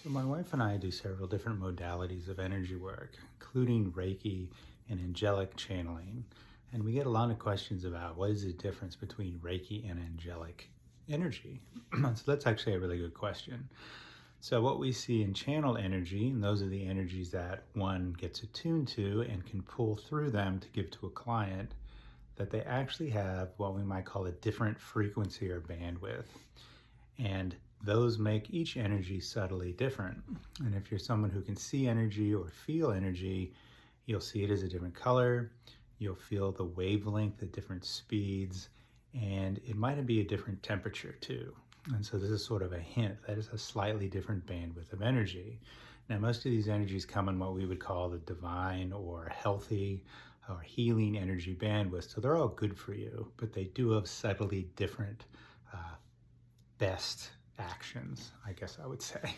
So my wife and I do several different modalities of energy work, including Reiki and angelic channeling. And we get a lot of questions about what is the difference between Reiki and angelic energy. So that's actually a really good question. So what we see in channeled energy, and those are the energies that one gets attuned to and can pull through them to give to a client, that they actually have what we might call a different frequency or bandwidth. And those make each energy subtly different. And if you're someone who can see energy or feel energy, you'll see it as a different color, you'll feel the wavelength at different speeds, and it might be a different temperature too. And so this is sort of a hint that it's a slightly different bandwidth of energy. Now, most of these energies come in what we would call the divine or healthy or healing energy bandwidth. So they're all good for you, but they do have subtly different best actions, I guess I would say.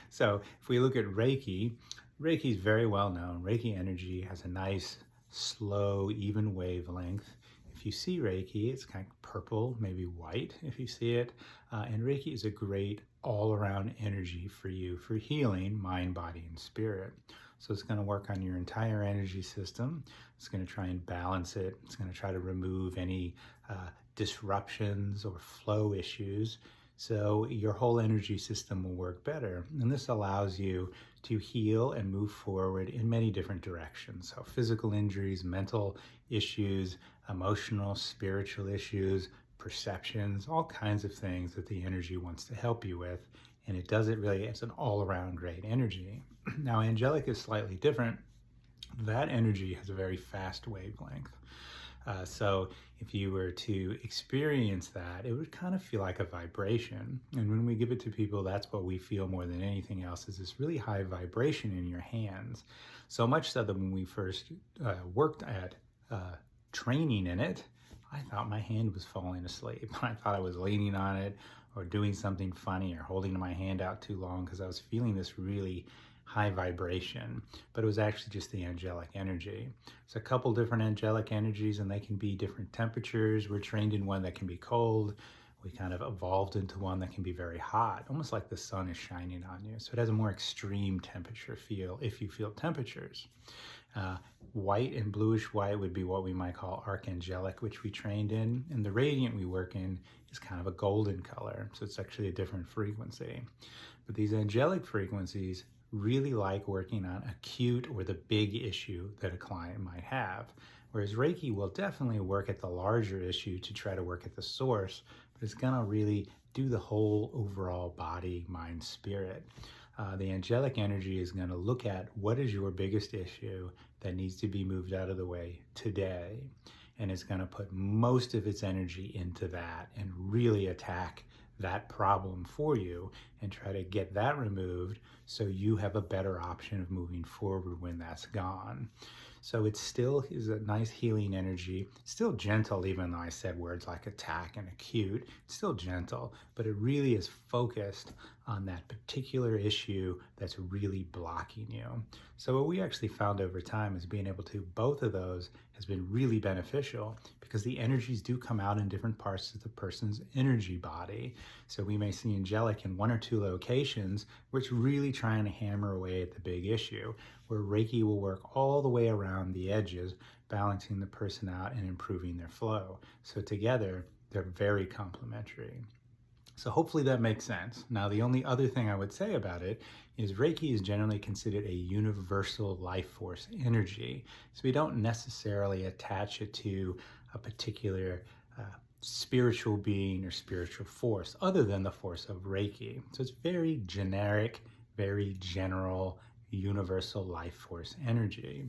So if we look at Reiki, Reiki is very well known. Reiki energy has a nice, slow, even wavelength. If you see Reiki, it's kind of purple, maybe white if you see it. And Reiki is a great all-around energy for you for healing mind, body, and spirit. So it's going to work on your entire energy system. It's going to try and balance it. It's going to try to remove any disruptions or flow issues. So your whole energy system will work better. And this allows you to heal and move forward in many different directions. So physical injuries, mental issues, emotional, spiritual issues, perceptions, all kinds of things that the energy wants to help you with. And it does it really as an all-around great energy. Now, angelic is slightly different. That energy has a very fast wavelength. So if you were to experience that, it would kind of feel like a vibration. And when we give it to people, that's what we feel more than anything else, is this really high vibration in your hands. So much so that when we first worked at training in it, I thought my hand was falling asleep. I thought I was leaning on it or doing something funny or holding my hand out too long because I was feeling this really high vibration, but it was actually just the angelic energy. There's a couple different angelic energies and they can be different temperatures. We're trained in one that can be cold. We kind of evolved into one that can be very hot, almost like the sun is shining on you. So it has a more extreme temperature feel if you feel temperatures. White and bluish white would be what we might call archangelic, which we trained in. And the radiant we work in is kind of a golden color. So it's actually a different frequency. But these angelic frequencies really like working on acute or the big issue that a client might have. Whereas Reiki will definitely work at the larger issue to try to work at the source, but it's gonna really do the whole overall body, mind, spirit. The angelic energy is gonna look at what is your biggest issue that needs to be moved out of the way today. And it's gonna put most of its energy into that and really attack that problem for you and try to get that removed so you have a better option of moving forward when that's gone. So it still is a nice healing energy, still gentle, even though I said words like attack and acute. It's still gentle, but it really is focused on that particular issue that's really blocking you. So what we actually found over time is being able to both of those has been really beneficial because the energies do come out in different parts of the person's energy body. So we may see angelic in one or two locations where it's really trying to hammer away at the big issue, where Reiki will work all the way around the edges, balancing the person out and improving their flow. So together, they're very complementary. So hopefully that makes sense. Now, the only other thing I would say about it is Reiki is generally considered a universal life force energy. So we don't necessarily attach it to a particular spiritual being or spiritual force other than the force of Reiki. So it's very generic, very general, universal life force energy.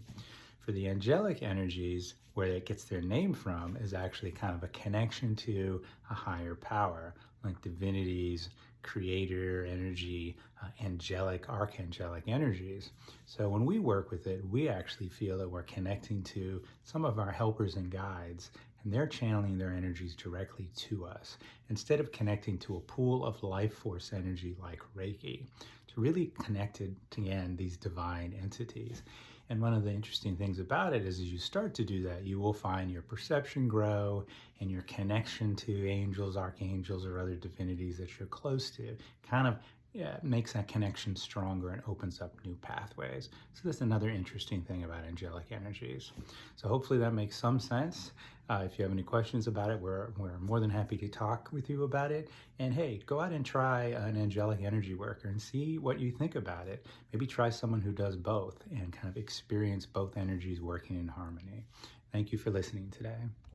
For the angelic energies, where it gets their name from is actually kind of a connection to a higher power, like divinities, creator energy, angelic, archangelic energies. So when we work with it, we actually feel that we're connecting to some of our helpers and guides, and they're channeling their energies directly to us, instead of connecting to a pool of life force energy like Reiki. It's really connected to, again, these divine entities. And one of the interesting things about it is as you start to do that, you will find your perception grow and your connection to angels, archangels, or other divinities that you're close to kind of yeah, it makes that connection stronger and opens up new pathways. So that's another interesting thing about angelic energies. So hopefully that makes some sense. If you have any questions about it, we're more than happy to talk with you about it. And hey, go out and try an angelic energy worker and see what you think about it. Maybe try someone who does both and kind of experience both energies working in harmony. Thank you for listening today.